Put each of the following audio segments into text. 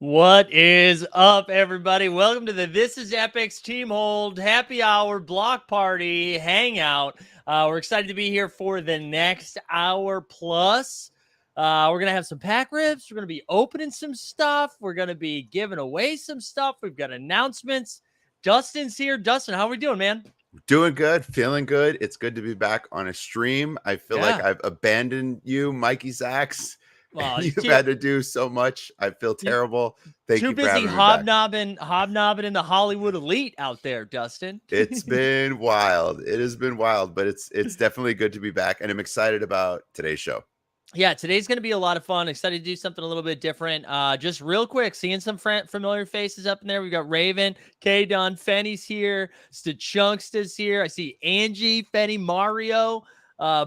What is up, everybody? Welcome to the This is Epix Team Hold Happy Hour Block Party Hangout. We're excited to be here for the next hour plus. We're going to have some pack rips. We're going to be opening some stuff. We're going to be giving away some stuff. We've got announcements. Dustin's here. Dustin, how are we doing, man? Doing good, feeling good. It's good to be back on a stream. I feel like I've abandoned you, Mikey Zacks. Well, You've had to do so much. I feel terrible. Thank you for having me back. hobnobbing in the Hollywood elite out there, Dustin. It's been wild. It has been wild, but it's definitely good to be back, and I'm excited about today's show. Yeah, today's going to be a lot of fun. Excited to do something a little bit different. Just real quick, seeing some familiar faces up in there. We've got Raven, K-Don, Fenny's here, Stachunksta's here. I see Angie, Fenny, Mario,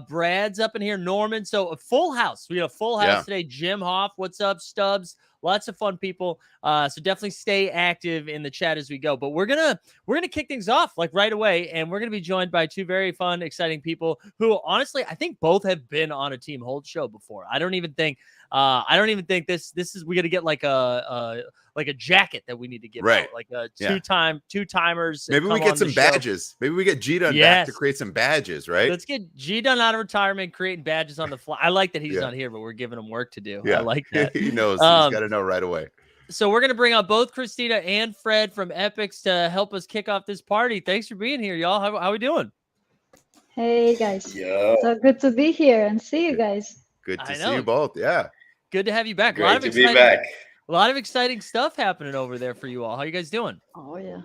Brad's up in here, Norman. So a full house. We got a full house today. Jim Hoff, what's up, Stubbs? Lots of fun people. So definitely stay active in the chat as we go. But we're gonna kick things off like right away, and we're gonna be joined by two very fun, exciting people who honestly I think both have been on a Team Hold show before. I don't even think this is we gotta get like a jacket that we need to give out, like a two timers. Maybe we get some badges. Maybe we get G Dun back to create some badges, right? Let's get G Dun out of retirement, creating badges on the fly. I like that he's not here, but we're giving him work to do. I like that. He knows. He's got to know right away. So we're going to bring out both Christina and Fred from Epix to help us kick off this party. Thanks for being here, y'all. How are we doing? Hey, guys. So good to be here and see you guys. Good to see you both. Yeah. Good to have you back. Great to be back. A lot of exciting stuff happening over there for you all. How you guys doing? Oh, yeah.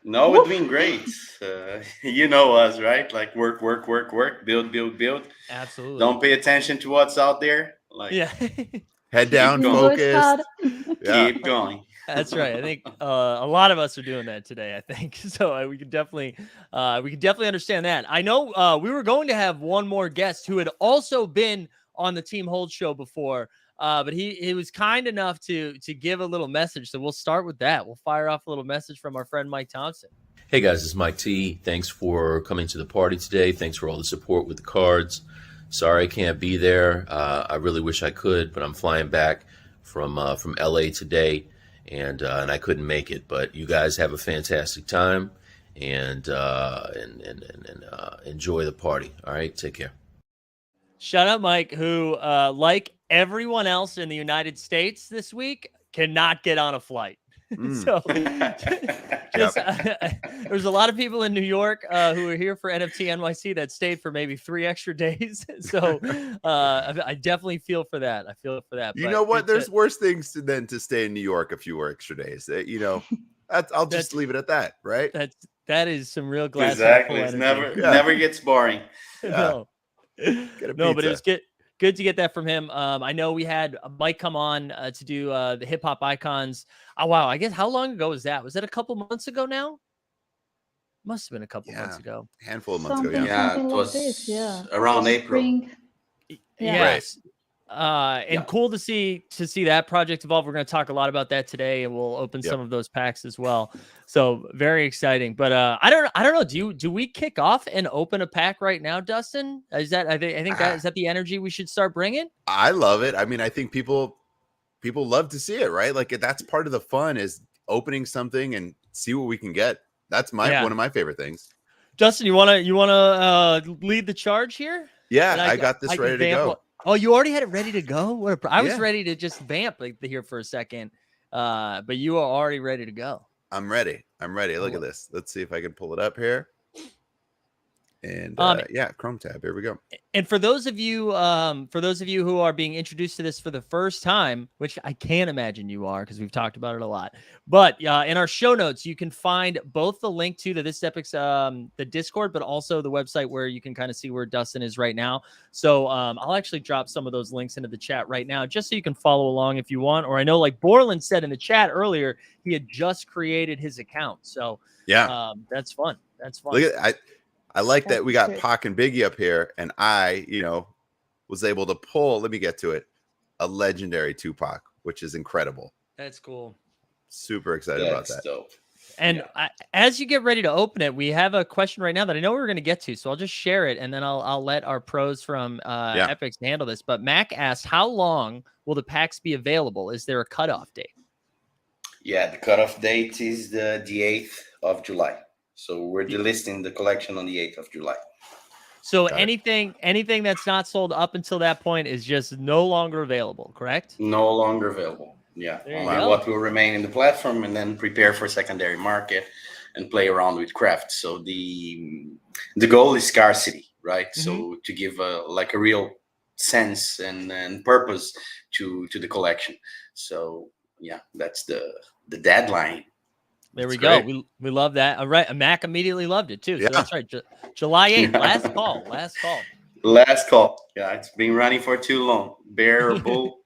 No, we're doing great. You know us, right? Like work, build. Absolutely. Don't pay attention to what's out there. Like head down, focus. Keep going. That's right. I think a lot of us are doing that today. I think so. We can definitely understand that. I know we were going to have one more guest who had also been on the Team Hold show before, but he was kind enough to give a little message. So we'll start with that. We'll fire off a little message from our friend Mike Thompson. Hey guys, this is Mike T. Thanks for coming to the party today. Thanks for all the support with the cards. Sorry I can't be there. I really wish I could, but I'm flying back from LA today, and I couldn't make it. But you guys have a fantastic time, and enjoy the party. All right, take care. Shout out Mike, who like everyone else in the United States this week cannot get on a flight. So there's a lot of people in New York who are here for NFT NYC that stayed for maybe 3 extra days. So I definitely feel for that. I feel for that. You know what? There's worse things than to stay in New York a few extra days. You know, I'll just leave it at that, right? That is some real glass. Exactly. It never gets boring. No, but it was good to get that from him. I know we had Mike come on to do the hip hop icons. Oh, wow. I guess how long ago was that? Was that a couple months ago now? Must have been a couple months ago. Handful of months ago. Yeah, it was around April. Yes. And cool to see that project evolve. We're going to talk a lot about that today, and we'll open some of those packs as well. So very exciting. But I don't know. Do we kick off and open a pack right now, Dustin? Is that I think that is that the energy we should start bringing? I love it. I mean, I think people love to see it, right? Like that's part of the fun is opening something and see what we can get. That's one of my favorite things. Justin, you wanna lead the charge here? Yeah, I got this ready to go. Oh, you already had it ready to go? I was ready to just vamp here for a second, but you are already ready to go. I'm ready. Look at this. Let's see if I can pull it up here. And Chrome tab. Here we go. And for those of you who are being introduced to this for the first time, which I can't imagine you are because we've talked about it a lot, but in our show notes you can find both the link to This Epix, the Discord, but also the website where you can kind of see where Dustin is right now. So I'll actually drop some of those links into the chat right now, just so you can follow along if you want. Or I know, like Borland said in the chat earlier, he had just created his account, so that's fun. Look at I like that we got Pac and Biggie up here, and I, was able to pull, let me get to it, a legendary Tupac, which is incredible. That's cool. Super excited about that. Dope. And as you get ready to open it, we have a question right now that I know we're going to get to, so I'll just share it, and then I'll let our pros from Epix handle this. But Mac asked, how long will the packs be available? Is there a cutoff date? Yeah, the cutoff date is the 8th of July. So we're delisting the collection on the 8th of July. So anything that's not sold up until that point is just no longer available, correct? No longer available. Yeah, only what will remain in the platform, and then prepare for secondary market and play around with craft. So the goal is scarcity, right? So to give a real sense and purpose to the collection. So yeah, that's the deadline. There we go. We love that. All right, Mac immediately loved it too. So that's right. July 8th, last call. Last call. Yeah, it's been running for too long. Bear or bull.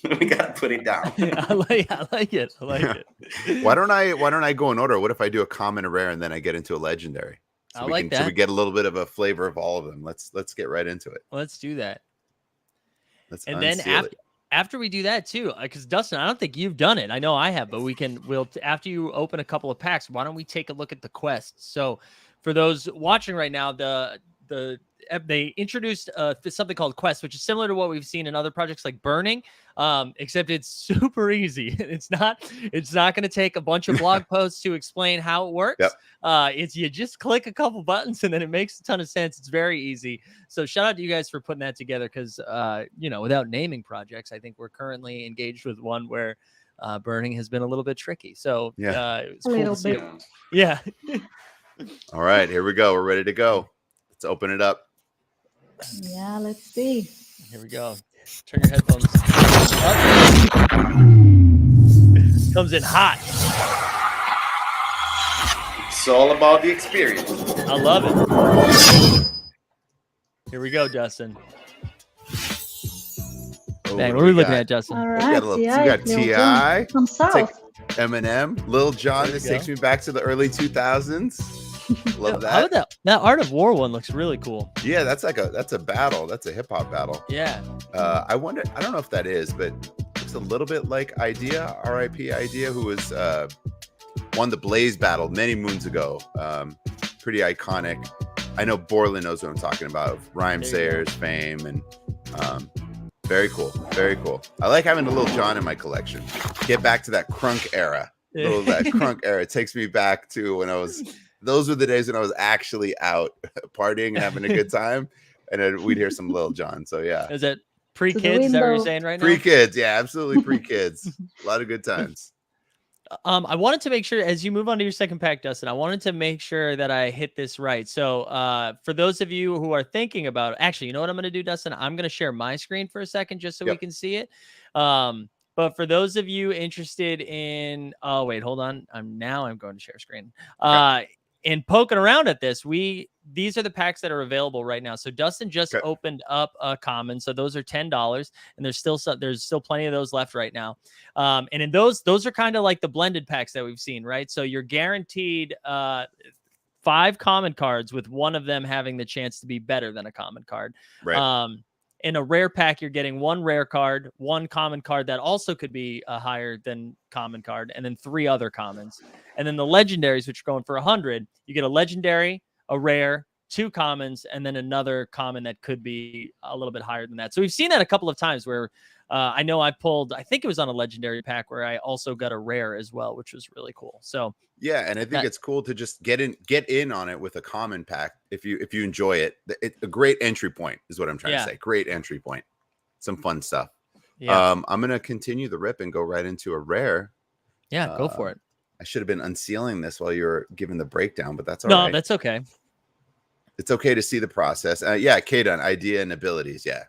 We gotta put it down. I like it. Why don't I go in order? What if I do a common, a rare, and then I get into a legendary? So I like that. So we get a little bit of a flavor of all of them. Let's get right into it. Let's do that. And then after we do that too, because Dustin, I don't think you've done it. I know I have, but we'll after you open a couple of packs, why don't we take a look at the quests? So for those watching right now, they introduced something called Quest, which is similar to what we've seen in other projects like Burning, except it's super easy. It's not going to take a bunch of blog posts to explain how it works. It's you just click a couple buttons and then it makes a ton of sense. It's very easy. So shout out to you guys for putting that together, because without naming projects, I think we're currently engaged with one where Burning has been a little bit tricky. So it's cool to see. Yeah. All right, here we go. We're ready to go. Let's open it up. Yeah, let's see. Here we go. Turn your headphones up. Comes in hot. It's all about the experience. I love it. Here we go, Dustin. Bang, what are we looking at, Justin? All right. We got T.I. From South. Eminem, Lil Jon. This takes me back to the early 2000s. Love that. How about that Art of War one looks really cool. Yeah, that's a battle. That's a hip hop battle. Yeah. I wonder. I don't know if that is, but it's a little bit like Idea, R.I.P. Idea, who was won the Blaze battle many moons ago. Pretty iconic. I know Borland knows what I'm talking about. Rhyme Sayers fame and very cool. Very cool. I like having a Lil Jon in my collection. Get back to that crunk era. That crunk era. It takes me back to when I was. Those were the days when I was actually out partying and having a good time, and then we'd hear some Lil Jon. So yeah, is it pre-kids? Is that what you're saying right now? Pre-kids, yeah, absolutely pre-kids. A lot of good times. I wanted to make sure, as you move on to your second pack, Dustin, I wanted to make sure that I hit this right. So for those of you who are thinking about, actually, you know what I'm going to do, Dustin? I'm going to share my screen for a second just so we can see it. But for those of you interested in, oh wait, hold on. I'm going to share screen. And poking around at this, these are the packs that are available right now. So Dustin just opened up a common, so those are $10, and there's still plenty of those left right now. And in those are kind of like the blended packs that we've seen, right? So you're guaranteed 5 common cards, with one of them having the chance to be better than a common card. Right. In a rare pack, you're getting 1 rare card, 1 common card that also could be a higher than common card, and then 3 other commons. And then the legendaries, which are going for 100, you get a legendary, a rare, 2 commons, and then another common that could be a little bit higher than that. So we've seen that a couple of times where I know I think it was on a legendary pack where I also got a rare as well, which was really cool. So yeah, and I think it's cool to just get in on it with a common pack if you enjoy it. It's a great entry point is what I'm trying to say. Great entry point. Some fun stuff. Yeah. I'm gonna continue the rip and go right into a rare. Yeah, go for it. I should have been unsealing this while you were giving the breakdown, but that's all right. No, that's okay. It's okay to see the process. Yeah, K-Don, idea and abilities. Yeah.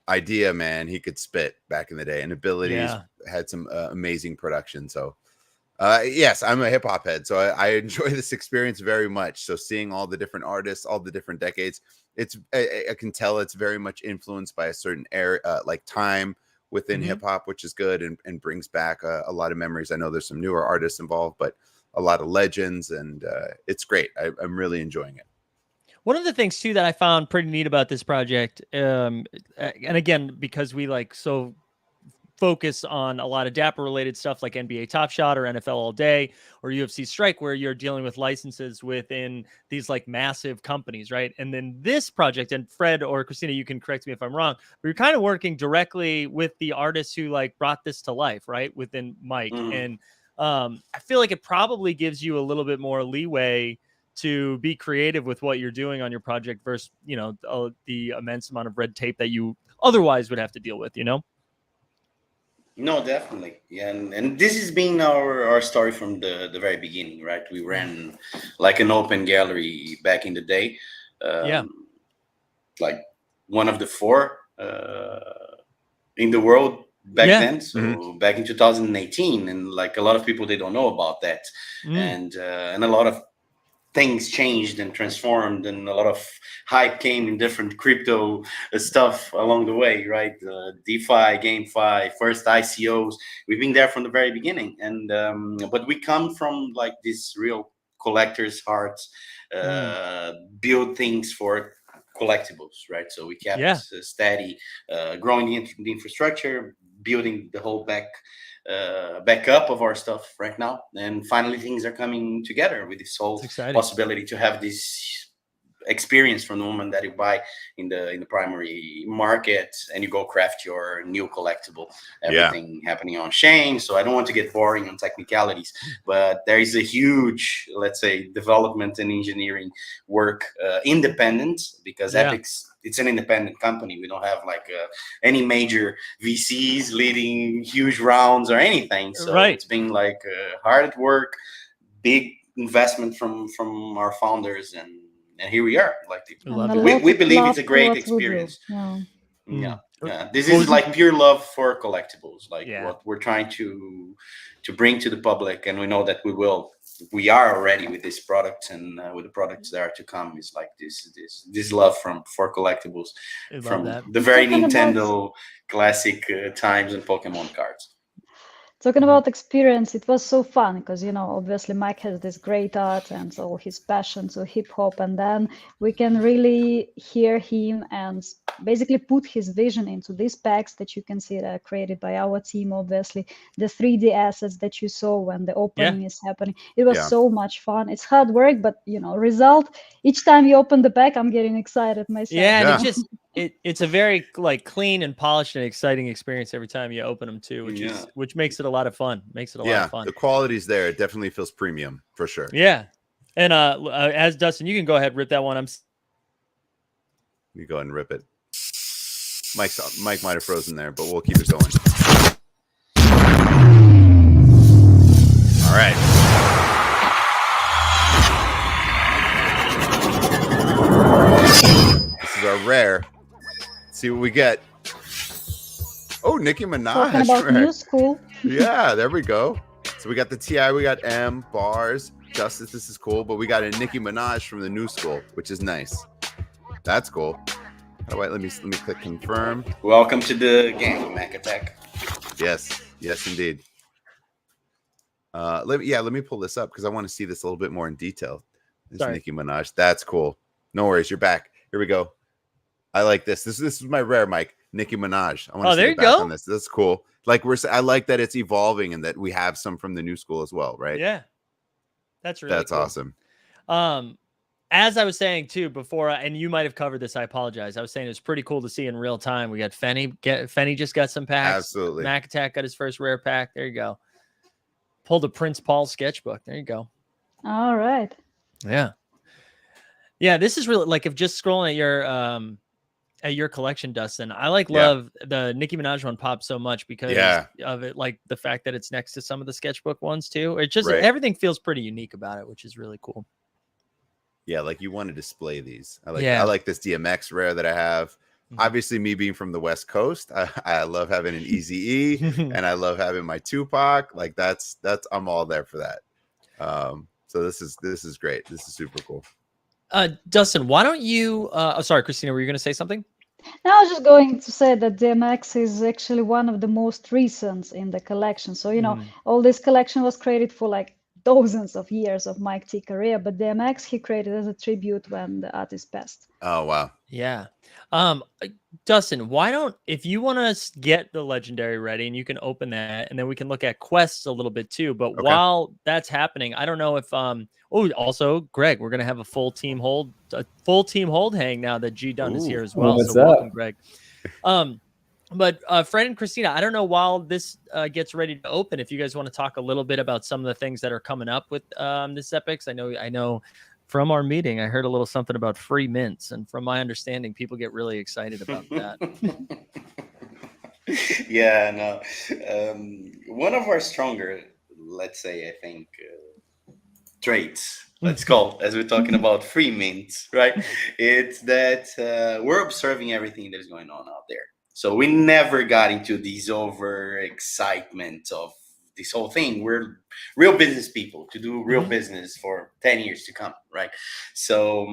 Idea, man, he could spit back in the day, and abilities had some amazing production. So yes, I'm a hip hop head, so I enjoy this experience very much. So seeing all the different artists, all the different decades, I can tell it's very much influenced by a certain era, like time within hip hop, which is good and brings back a lot of memories. I know there's some newer artists involved, but a lot of legends, and it's great. I'm really enjoying it. One of the things too that I found pretty neat about this project, and again, because we like so focus on a lot of Dapper related stuff like NBA Top Shot or NFL All Day or UFC Strike, where you're dealing with licenses within these like massive companies, right? And then this project, and Fred or Christina, you can correct me if I'm wrong, but you're kind of working directly with the artists who like brought this to life, right? Within Mike. And I feel like it probably gives you a little bit more leeway to be creative with what you're doing on your project versus, you know, the immense amount of red tape that you otherwise would have to deal with, you know? No, definitely. Yeah, and this has been our story from the very beginning, right? We ran like an open gallery back in the day. Like one of the 4 in the world back then. So back in 2018, and like a lot of people, they don't know about that. And a lot of things changed and transformed, and a lot of hype came in different crypto stuff along the way, right? DeFi, GameFi, first ICOs. We've been there from the very beginning, and but we come from like this real collector's heart, build things for collectibles, right? So we kept steady, growing the infrastructure, building the whole backup of our stuff right now, and finally things are coming together with this whole possibility to have this experience from the moment that you buy in the primary market and you go craft your new collectible, everything happening on chain. So I don't want to get boring on technicalities, but there is a huge, let's say, development and engineering work, independent, because Epix, it's an independent company. We don't have like any major VCs leading huge rounds or anything. So it's been like hard at work, big investment from our founders, and here we are. Like we believe it's a great experience. This is like pure love for collectibles, like what we're trying to bring to the public, and we know that we are already with this product, and with the products that are to come, is like this love for collectibles from the very Nintendo classic times and Pokemon cards. Talking about experience, it was so fun because, you know, obviously Mike has this great art and so his passion to hip hop, and then we can really hear him and basically put his vision into these packs that you can see that are created by our team. Obviously, the 3D assets that you saw when the opening is happening, it was so much fun. It's hard work, but you know, result each time you open the pack, I'm getting excited myself. And it just it's a very like clean and polished and exciting experience every time you open them too, which makes it a lot of fun. Makes it a lot of fun. The quality's there. It definitely feels premium for sure. Yeah. And as Dustin, you can go ahead and rip that one. You go ahead and rip it. Mike might have frozen there, but we'll keep it going. All right. This is our rare. Let's see what we get. Oh, Nicki Minaj. Talking about new school. Yeah, there we go. So we got the TI, we got M, bars, Justice. This is cool, but we got a Nicki Minaj from the new school, which is nice. That's cool. All right, let me click confirm. Welcome to the gang, Mac Attack. Yes, indeed. Let me pull this up because I want to see this a little bit more in detail. This is Nicki Minaj. That's cool. No worries, you're back. Here we go. I like this. This is my rare, Mike. Nicki Minaj. I want to see the back on this. That's cool. Like I like that it's evolving and that we have some from the new school as well, right? Yeah, that's really cool. Awesome. As I was saying too before, and you might have covered this, I apologize. I was saying it was pretty cool to see in real time. We got Fenny just got some packs. Absolutely. Mac Attack got his first rare pack. There you go. Pulled a Prince Paul sketchbook. There you go. All right. Yeah. Yeah, this is really like if just scrolling at your collection, Dustin. I love the Nicki Minaj one pops so much because of it, like the fact that it's next to some of the sketchbook ones too. It just everything feels pretty unique about it, which is really cool. Yeah, like you want to display these. I like this DMX rare that I have. Mm-hmm. Obviously, me being from the West Coast, I love having an Eazy-E and I love having my Tupac. Like that's I'm all there for that. So this is great. This is super cool. Dustin, why don't you sorry, Christina, were you going to say something? Now, I was just going to say that DMX is actually one of the most recent in the collection. So, you know, all this collection was created for like dozens of years of Mike T career, but DMX he created as a tribute when the artist passed. Oh wow. Yeah. Dustin, why don't, if you want to get the legendary ready, and you can open that, and then we can look at quests a little bit too. But while that's happening, I don't know if also Greg, we're gonna have a full team hold hang now that G Dunn is here as well. What's So up? welcome, Greg. But Fred and Christina, I don't know, while this gets ready to open, if you guys want to talk a little bit about some of the things that are coming up with this Epix. I know from our meeting, I heard a little something about free mints, and from my understanding, people get really excited about that. Yeah, no. One of our stronger, let's say, I think, traits, let's call it, as we're talking about free mints, right? It's that we're observing everything that is going on out there. So we never got into these over excitement of this whole thing. We're real business people to do real business for 10 years to come, right? So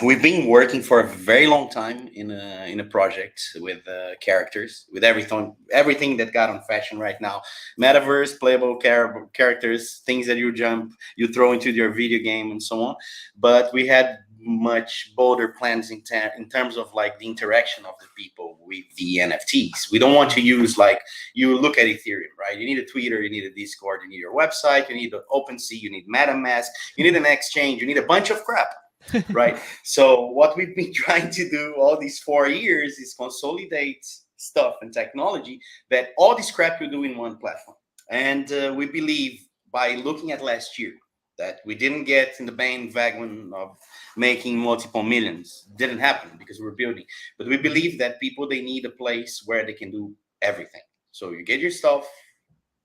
we've been working for a very long time in a project with characters, with everything that got on fashion right now. Metaverse, playable characters, things that you throw into your video game and so on. But we had much bolder plans in terms of like the interaction of the people with the NFTs. We don't want to use, like, you look at Ethereum, right? You need a Twitter, you need a Discord, you need your website, you need an OpenSea, you need MetaMask, you need an exchange, you need a bunch of crap. Right. So what we've been trying to do all these 4 years is consolidate stuff and technology that all this crap you do in one platform. And we believe, by looking at last year, that we didn't get in the bandwagon of making multiple millions. Didn't happen because we're building. But we believe that people, they need a place where they can do everything. So you get your stuff,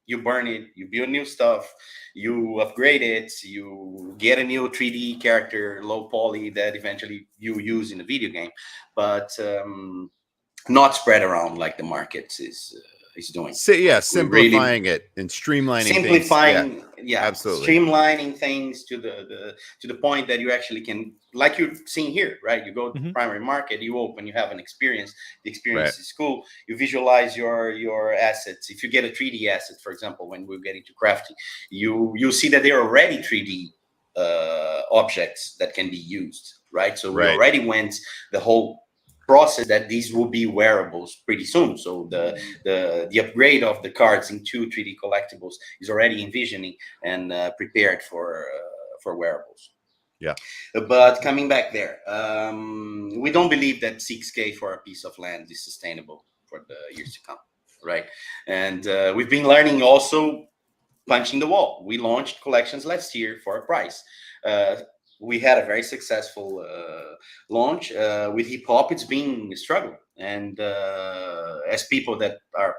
you burn it, you build new stuff, you upgrade it, you get a new 3D character, low poly, that eventually you use in a video game, but not spread around like the market is doing. So, yeah, simplifying it and streamlining things. Yeah, absolutely. Streamlining things to the point that you actually can, like you're seeing here, right? You go to the primary market, you open, you have an experience. The experience is cool. You visualize your assets. If you get a 3D asset, for example, when we're getting to crafting, you see that they're already 3D objects that can be used, right? So we already went the whole process that these will be wearables pretty soon. So the upgrade of the cards into 3D collectibles is already envisioning and prepared for wearables. Yeah. But coming back there, we don't believe that 6K for a piece of land is sustainable for the years to come, right? And we've been learning also punching the wall. We launched collections last year for a price. We had a very successful launch. With hip hop, it's been a struggle. And as people that are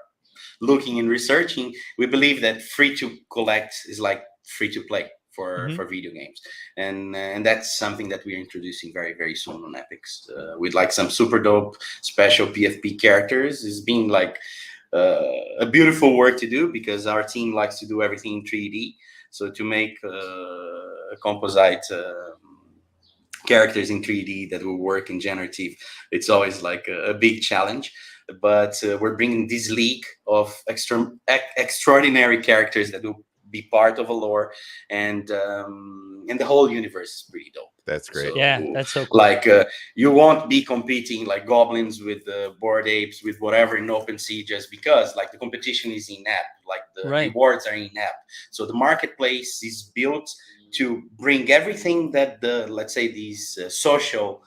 looking and researching, we believe that free to collect is like free to play for video games. And that's something that we're introducing very, very soon on Epix. With like some super dope special PFP characters. It's been like a beautiful work to do, because our team likes to do everything in 3D. So to make a composite characters in 3D that will work in generative, it's always like a big challenge. But we're bringing this league of extraordinary characters that will be part of a lore, and the whole universe is pretty dope. That's great. So, yeah, that's so cool. Like you won't be competing like goblins with Bored Apes with whatever in OpenSea just because, like, the competition is in app, like the rewards are in app. So the marketplace is built to bring everything that let's say these social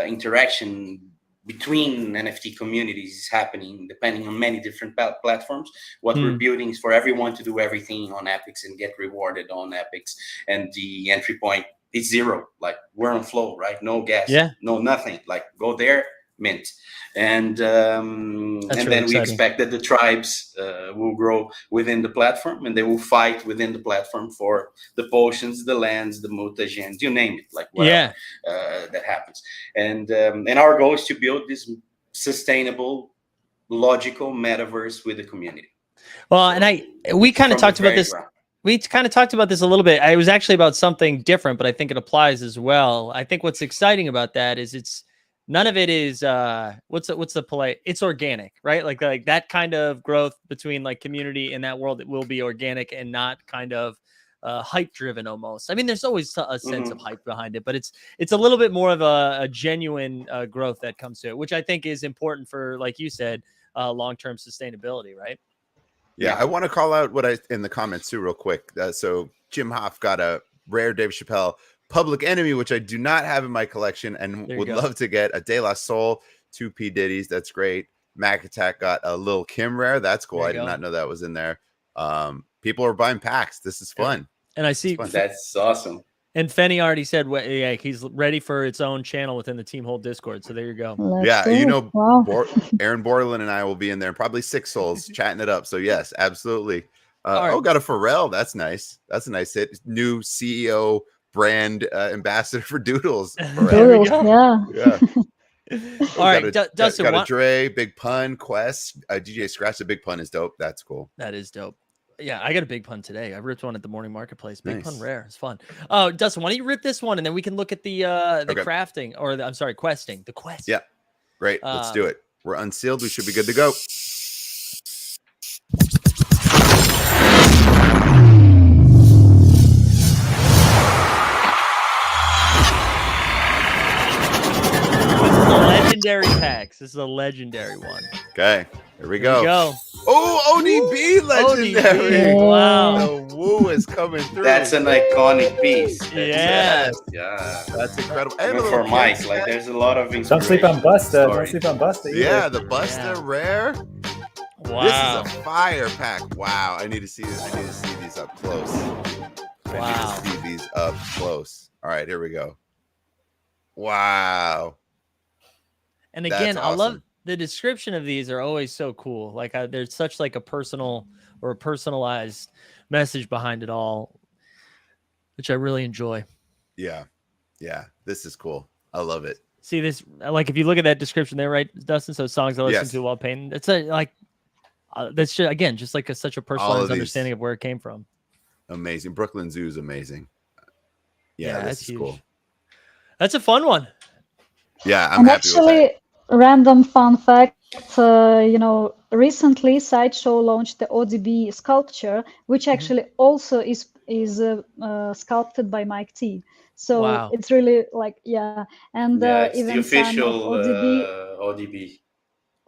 interaction between NFT communities is happening, depending on many different platforms. What we're building is for everyone to do everything on Epix and get rewarded on Epix. And the entry point is zero. Like, we're on flow, right? No gas, no nothing. Like, go there, mint. And then we expect that the tribes will grow within the platform, and they will fight within the platform for the potions, the lands, the mutagens, you name it, like whatever that happens. And our goal is to build this sustainable, logical metaverse with the community. Well, and we kind of talked about this. We kind of talked about this a little bit. It was actually about something different, but I think it applies as well. I think what's exciting about that is none of it is what's the polite? It's organic, right? Like that kind of growth between like community in that world, it will be organic and not kind of hype driven almost. I mean, there's always a sense of hype behind it, but it's a little bit more of a genuine growth that comes to it, which I think is important for, like you said, long-term sustainability, right? Yeah, I want to call out what I in the comments too, real quick. So Jim Hoff got a rare Dave Chappelle Public Enemy, which I do not have in my collection, and would love to get a De La Soul, 2 P Diddy's. That's great. Mac Attack got a Lil Kim rare. That's cool. I did not know that was in there. People are buying packs. This is fun. And I see that's awesome. And Fenny already said, yeah, he's ready for its own channel within the Team Hold Discord. So there you go. Let's Aaron Borland and I will be in there, probably 6 souls chatting it up. So yes, absolutely. Got a Pharrell. That's nice. That's a nice hit. New CEO brand ambassador for Doodles. Doodles, yeah. All right, Dustin. Got a Dre, Big Pun, Quest, DJ Scratch. The Big Pun is dope. That's cool. That is dope. Yeah, I got a Big Pun today. I ripped one at the morning marketplace. Big Pun rare. It's fun. Oh, Dustin, why don't you rip this one and then we can look at the crafting or questing. The quest. Yeah. Great. Let's do it. We're unsealed. We should be good to go. Legendary packs. This is a legendary one. Okay. Here we go. Oh, ODB legendary. ODB. Wow. The woo is coming through. That's an iconic piece. Yeah. That's incredible. And for Mike, like there's a lot of inspiration. Don't sleep on Busta. Don't sleep on Busta either. Yeah, the Busta rare. Wow. This is a fire pack. Wow. I need to see this. I need to see these up close. I need to see these up close. All right, here we go. Wow. And again, I love the description of these are always so cool. Like there's such like a personal or a personalized message behind it all, which I really enjoy. Yeah. This is cool. I love it. See this, like if you look at that description there, right, Dustin? So songs I listen to while painting. It's that's just, again, just like such a personalized understanding of where it came from. Amazing. Brooklyn Zoo is amazing. Yeah, this is huge. Cool. That's a fun one. Yeah, I'm happy with that. Random fun fact, recently Sideshow launched the ODB sculpture, which actually also is sculpted by Mike T. So it's really and it's even the official ODB.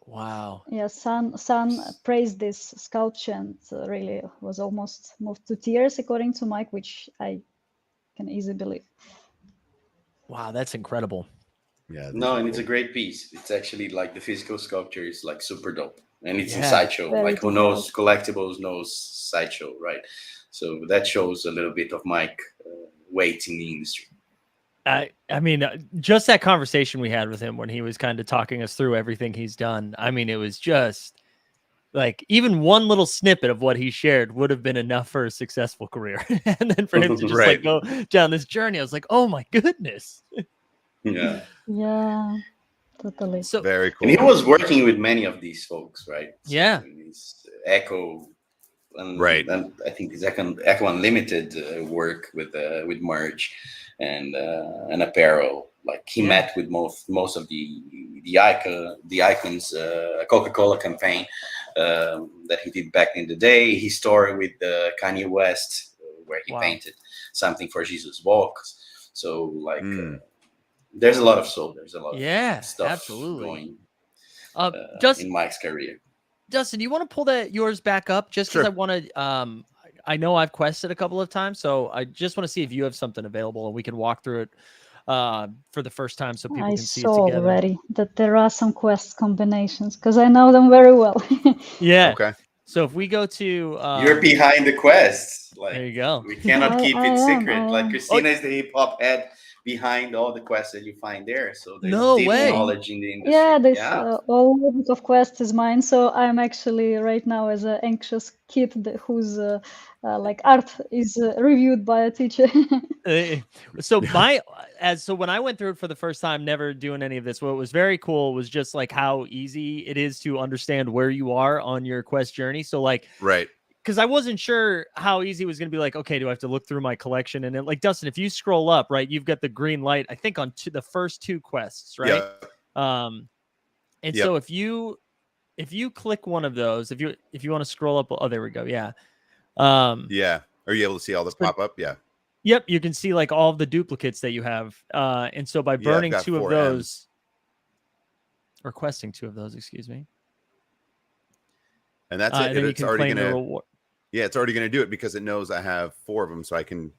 Wow. Yeah, Sun praised this sculpture and really was almost moved to tears, according to Mike, which I can easily believe. Wow, that's incredible. Yeah. And it's a great piece. It's actually like the physical sculpture is like super dope, and it's in Sideshow. Like who knows collectibles knows Sideshow, right? So that shows a little bit of Mike weight in the industry. I mean, just that conversation we had with him when he was kind of talking us through everything he's done. I mean, it was just like even one little snippet of what he shared would have been enough for a successful career. And then for him to just like go down this journey, I was like, oh my goodness. Yeah, totally. So very cool. And he was working with many of these folks, right? Yeah. So Echo, and I think his Echo Unlimited work with Merge and Apparel. Like he met with most of the icons, Coca-Cola campaign that he did back in the day. His story with Kanye West, where he painted something for Jesus Walks. So there's a lot of soul. There's a lot of stuff going in Mike's career. Justin, do you want to pull yours back up just because I want to I know I've quested a couple of times, so I just want to see if you have something available and we can walk through it for the first time so people can see it together. I saw already that there are some quest combinations because I know them very well. Yeah. Okay. So if we go to you're behind the quests. Like, there you go. We cannot keep it secret. Like Christina is the hip hop head behind all the quests that you find there. So there's deep knowledge in the industry. Yeah, this all of quests is mine. So I'm actually right now as an anxious kid whose art is reviewed by a teacher. So when I went through it for the first time, never doing any of this, what was very cool was just like how easy it is to understand where you are on your quest journey. So because I wasn't sure how easy it was going to be. Like, okay, do I have to look through my collection? And then, like Dustin, if you scroll up, right, you've got the green light, I think on the first 2 quests, right? So if you click one of those, if you want to scroll up, oh, there we go. Yeah. Are you able to see all the pop up? Yeah. Yep, you can see like all of the duplicates that you have. And so by burning got 2 of 4 those, requesting 2 of those, excuse me. And that's it. Then you It's can already claim the gonna reward. Yeah, it's already gonna do it because it knows I have 4 of them, so I can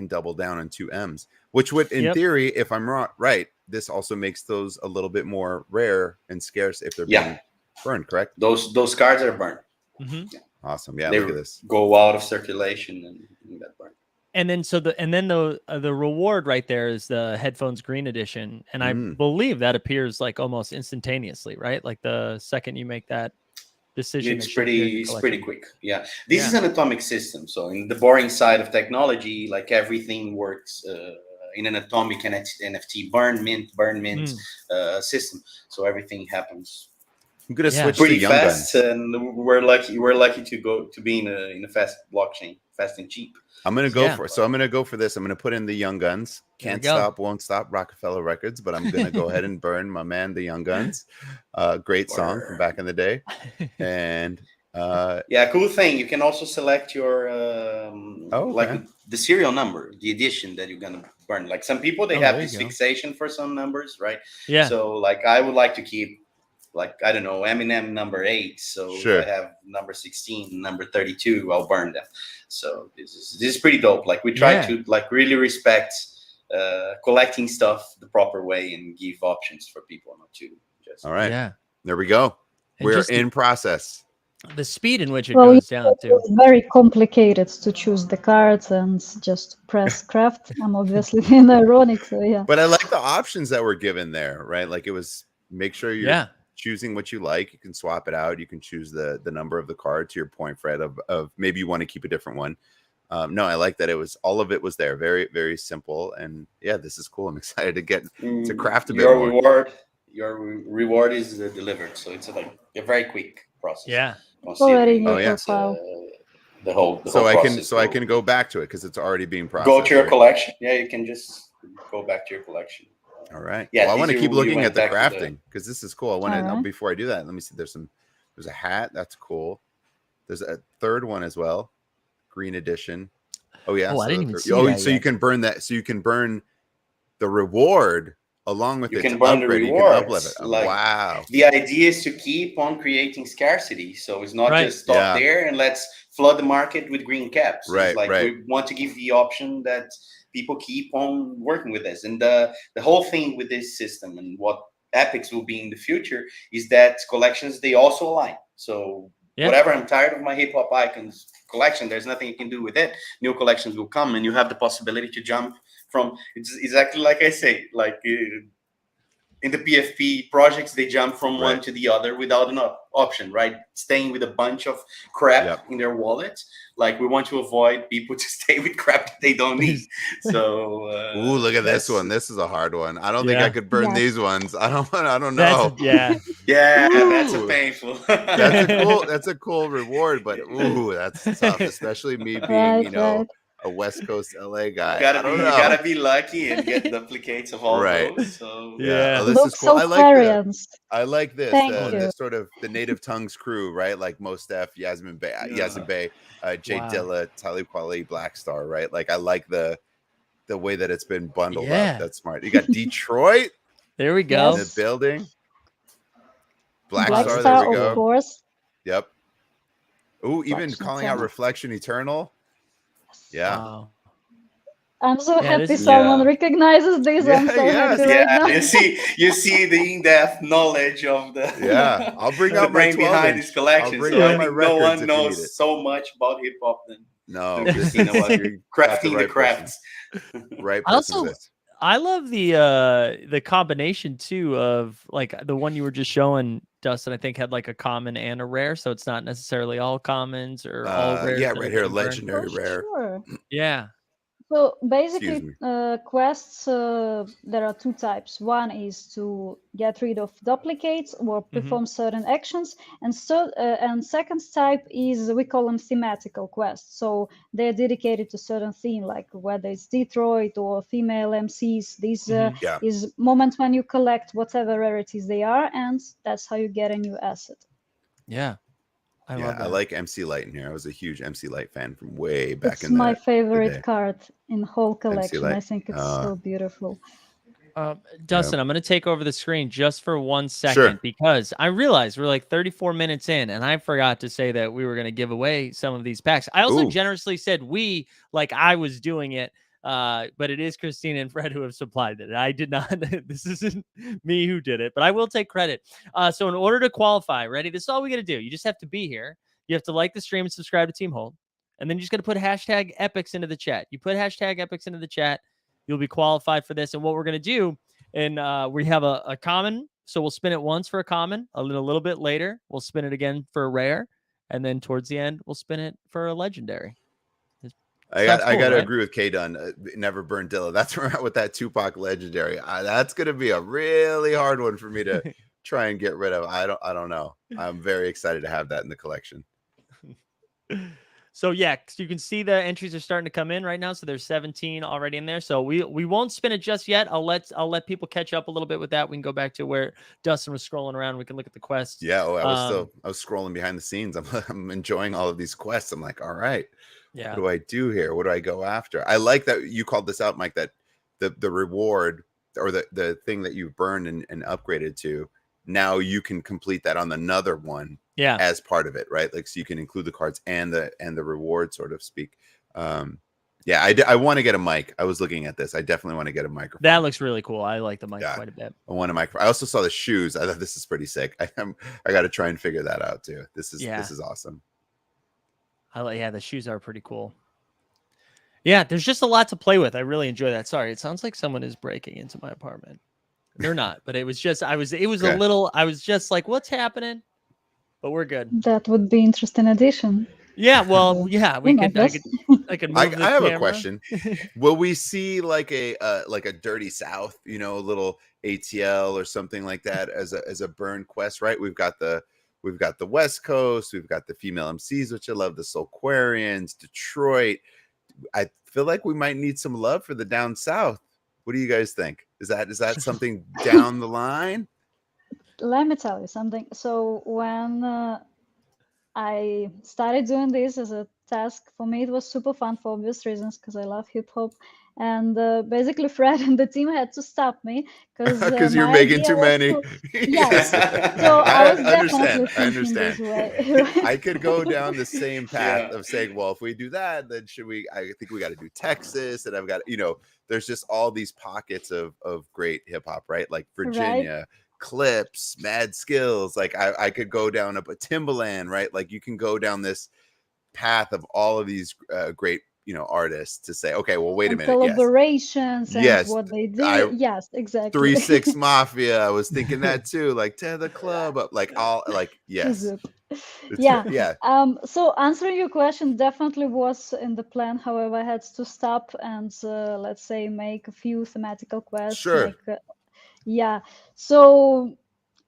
double down on 2 M's, which would, in theory, if I'm right, this also makes those a little bit more rare and scarce if they're being burned, correct? Those cards are burned. Mm-hmm. Awesome. Yeah, they look at this. Go out of circulation and get burned. And then the reward right there is the headphones green edition, and I believe that appears like almost instantaneously, right? Like the second you make that decision, it's pretty quick. Yeah, this is an atomic system. So in the boring side of technology, like everything works in an atomic NFT burn mint system. So everything happens. I'm gonna switch pretty to fast, Guns. and we're lucky to be in a fast blockchain, fast and cheap. I'm gonna go for I'm gonna go for this. I'm gonna put in the Young Guns. Can't stop, won't stop. Rockefeller Records, but I'm gonna go ahead and burn my man, the Young Guns. Great song from back in the day. And cool thing. You can also select your like the serial number, the edition that you're gonna burn. Like some people, they have this fixation for some numbers, right? Yeah. So like I would like to keep, like, I don't know, Eminem number 8. So if I have number 16, number 32, I'll burn them. So this is pretty dope. Like we try to like really respect collecting stuff the proper way and give options for people not to just. All right. Yeah. There we go. We're in process. The speed in which it goes down too. It's very complicated to choose the cards and just press craft. I'm obviously being ironic, so yeah. But I like the options that were given there, right? Like it was make sure you're choosing what you like. You can swap it out. You can choose the number of the card, to your point, Fred, of maybe you want to keep a different one. No, I like that it was all of it was there. Very, very simple. And yeah, this is cool. I'm excited to get to craft a bit more. Your reward is delivered. So it's like a very quick process. Yeah. The whole I can go back to it because it's already being processed. Go to your collection. Yeah, you can just go back to your collection. All right. Yeah. Well, I want to keep looking at the crafting because this is cool. I want to before I do that. Let me see. There's a hat. That's cool. There's a third one as well. Green edition. Oh yeah. I didn't even see that so you can burn that. So you can burn the reward along with you it. Can burn upgrade. The rewards. You can uplift it. Like, wow. The idea is to keep on creating scarcity. So it's not just stop there and let's flood the market with green caps. Right. It's like we want to give the option that people keep on working with this. And the whole thing with this system and what Epix will be in the future is that collections, they also align. So whatever, I'm tired of my hip hop icons collection, there's nothing you can do with it. New collections will come and you have the possibility to jump from, it's exactly like I say, like in the PFP projects, they jump from one to the other without an option, right? Staying with a bunch of crap in their wallet. Like we want to avoid people to stay with crap that they don't need. So, ooh, look at this one. This is a hard one. I don't think I could burn these ones. I don't know. That's a painful. That's a cool reward, but ooh, that's tough, especially me being, a West Coast LA guy. You gotta be lucky and get duplicates of all those. So this is cool. I like this. The sort of the Native Tongues crew, right? Like Mostef, Yasmin Bey, Jay Dilla, Talib Kweli, Black Star, right? Like I like the way that it's been bundled up. That's smart. You got Detroit. There we go. In the building. Black Star, there we go. Of course. Yep. Ooh, even calling out Reflection Eternal. Yeah. Wow. I'm so happy someone recognizes this. I'm so happy right now. You see the in-depth knowledge of the I'll bring out brain behind this collection. No one knows so much about hip hop than crafting the crafts. Right. I love the combination too of like the one you were just showing, Dustin. I think had like a common and a rare, so it's not necessarily all commons or all rares. Yeah, right here, legendary rare. Sure. Yeah. So basically, quests, there are 2 types. One is to get rid of duplicates or perform certain actions. And second type is, we call them thematical quests. So they're dedicated to certain theme, like whether it's Detroit or female MCs. This is moment when you collect whatever rarities they are, and that's how you get a new asset. Yeah. I like MC Light in here. I was a huge MC Light fan from way back It's in the my the favorite day. card in whole MC collection. Light. I think it's so beautiful. Dustin, I'm going to take over the screen just for 1 second Sure. because I realized we're like 34 minutes in and I forgot to say that we were going to give away some of these packs. I also generously said we, like I was doing it, but it is Christina and Fred who have supplied it. I did not. This isn't me who did it, but I will take credit. So in order to qualify, ready? This is all we got to do. You just have to be here. You have to like the stream and subscribe to Team Hold. And then you just got to put hashtag Epix into the chat. You put hashtag Epix into the chat. You'll be qualified for this. And what we're going to do, and we have a common. So we'll spin it once for a common. A little bit later, we'll spin it again for a rare. And then towards the end, we'll spin it for a legendary. I got to agree with K-Dunn. Never Burn Dilla. That's where I'm at with that Tupac legendary. That's going to be a really hard one for me to try and get rid of. I don't know. I'm very excited to have that in the collection. So yeah, you can see the entries are starting to come in right now. So there's 17 already in there. So we won't spin it just yet. I'll let people catch up a little bit with that. We can go back to where Dustin was scrolling around. We can look at the quests. Yeah, I was scrolling behind the scenes. I'm enjoying all of these quests. I'm like, all right, what do I do here? What do I go after? I like that you called this out, Mike, that the reward or the thing that you've burned and upgraded to, now you can complete that on another one. Yeah, as part of it, right? Like, so you can include the cards and the reward, sort of speak. Yeah, I want to get a mic. I was looking at this. I definitely want to get a microphone. That looks really cool. I like the mic quite a bit. I want a microphone. I also saw the shoes. I thought this is pretty sick. I got to try and figure that out too. This is awesome. The shoes are pretty cool. Yeah, there's just a lot to play with. I really enjoy that. Sorry, it sounds like someone is breaking into my apartment. They're not, but it was just a little. I was just like, what's happening? But we're good. That would be interesting addition. Yeah, well, yeah, we could. I could. I have a question. Will we see like a Dirty South, a little ATL or something like that as a burn quest? Right. We've got the West Coast. We've got the female MCs, which I love. The Soulquarians, Detroit. I feel like we might need some love for the down south. What do you guys think? Is that something down the line? Let me tell you something. So when I started doing this as a task, for me it was super fun for obvious reasons because I love hip hop. And basically, Fred and the team had to stop me because you're making too many. Yes. So I understand. Right? I could go down the same path of saying, well, if we do that, then I think we got to do Texas, and I've got, there's just all these pockets of great hip hop, right? Like Virginia. Right. Clips, Mad Skills. Like I could go down a Timbaland, right? Like you can go down this path of all of these great, artists to say, okay, well, wait a minute. Collaborations and what they do. Yes, exactly. 3-6 Mafia. I was thinking that too. Like to the club up, like all like yes. Yeah. So answering your question, definitely was in the plan. However, I had to stop and let's say make a few thematical quests. Sure. Yeah, so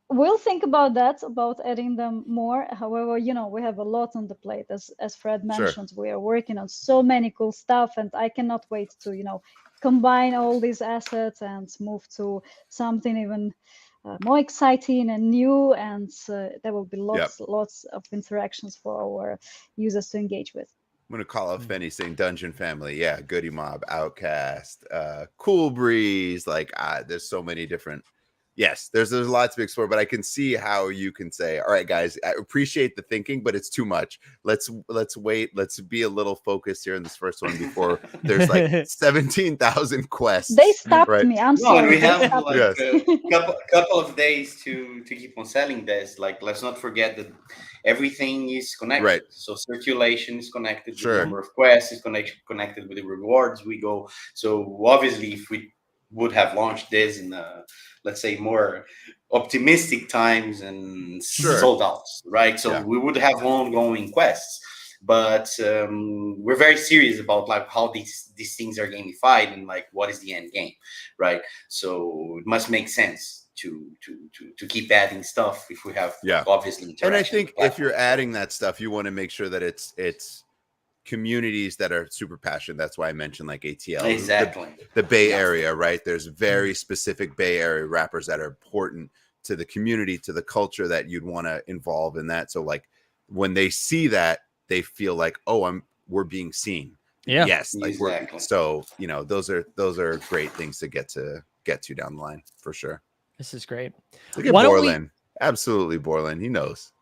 we'll think about that, about adding them more. However, we have a lot on the plate, as Fred mentioned. Sure. We are working on so many cool stuff, and I cannot wait to, combine all these assets and move to something even more exciting and new. And there will be lots of interactions for our users to engage with. I'm gonna call out Fenny saying Dungeon Family, yeah, Goody Mob, Outcast, Cool Breeze, like there's so many different. Yes, there's a lot to explore, but I can see how you can say, all right, guys, I appreciate the thinking, but it's too much. Let's wait. Let's be a little focused here in this first one before there's like 17,000 quests. They stopped me. I'm sorry. And we have like a couple of days to keep on selling this. Like, let's not forget that everything is connected. Right. So circulation is connected with the number of quests, is connected with the rewards we go. So obviously, if we would have launched this in let's say more optimistic times and sold out, right? So we would have ongoing quests, but we're very serious about like how these things are gamified and like what is the end game, right? So it must make sense to keep adding stuff if we have obviously. And I think if you're adding that stuff, you want to make sure that it's communities that are super passionate. That's why I mentioned like ATL, exactly, the Bay Area, right? There's very specific Bay Area rappers that are important to the community, to the culture, that you'd want to involve in that. So like when they see that, they feel like, oh, we're being seen. Yeah. Yes. Like exactly. so, you know, those are great things to get to down the line for sure. This is great. Look at Borland. Absolutely, Borland. He knows.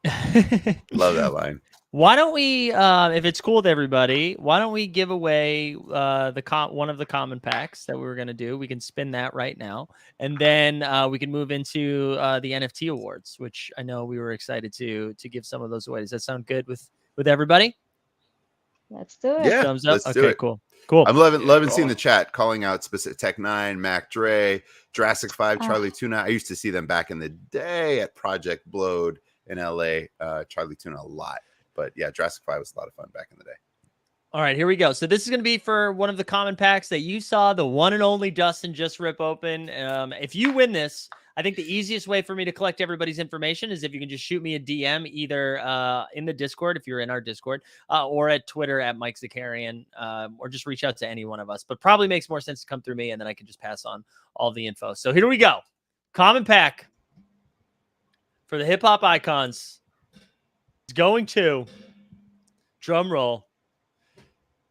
Love that line. Why don't we, if it's cool with everybody, why don't we give away one of the common packs that we were going to do? We can spin that right now, and then we can move into the NFT awards, which I know we were excited to give some of those away. Does that sound good with everybody? Let's do it. Yeah, thumbs up. Let's do it. Cool. I'm loving seeing the chat calling out specific Tech9, Mac Dre, Jurassic 5, Charlie Tuna. I used to see them back in the day at Project Blowed in LA. Charlie Tuna a lot. But yeah, Jurassic 5 was a lot of fun back in the day. All right, here we go. So this is going to be for one of the common packs that you saw, the one and only Dustin just rip open. If you win this, I think the easiest way for me to collect everybody's information is if you can just shoot me a DM either in the Discord, if you're in our Discord, or at Twitter at Mike Zakarian, or just reach out to any one of us. But probably makes more sense to come through me, and then I can just pass on all the info. So here we go. Common pack for the hip hop icons. It's going to, drum roll,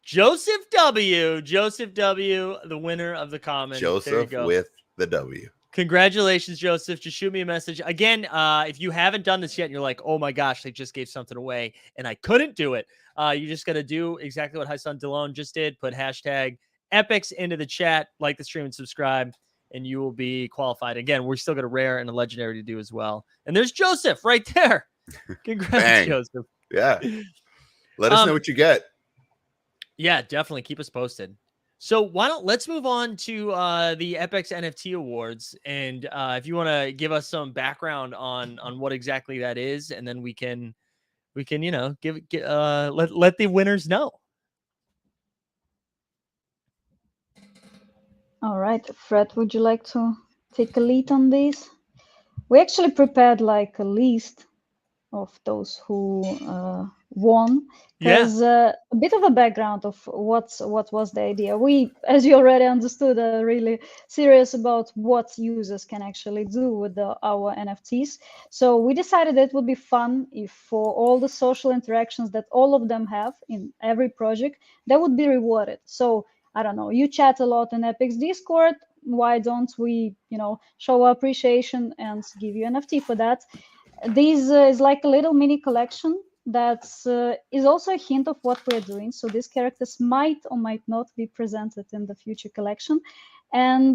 Joseph W. Joseph W., the winner of the common. Joseph with the W. Congratulations, Joseph. Just shoot me a message. Again, if you haven't done this yet and you're like, oh my gosh, they just gave something away and I couldn't do it, you're just going to do exactly what Hyson DeLone just did. Put hashtag Epix into the chat, like the stream and subscribe, and you will be qualified. Again, we're still got a rare and a legendary to do as well. And there's Joseph right there. Congrats, Joseph. Yeah. Let us know what you get. Yeah, definitely. Keep us posted. So let's move on to the Epix NFT Awards. And if you want to give us some background on what exactly that is, and then we can, let the winners know. All right, Fred, would you like to take a lead on this? We actually prepared like a list of those who won, because a bit of a background of what was the idea. We, as you already understood, are really serious about what users can actually do with our NFTs. So we decided it would be fun if for all the social interactions that all of them have in every project, that would be rewarded. So I don't know, you chat a lot in Epix Discord. Why don't we, show our appreciation and give you NFT for that? This is like a little mini collection that is also a hint of what we're doing. So these characters might or might not be presented in the future collection. And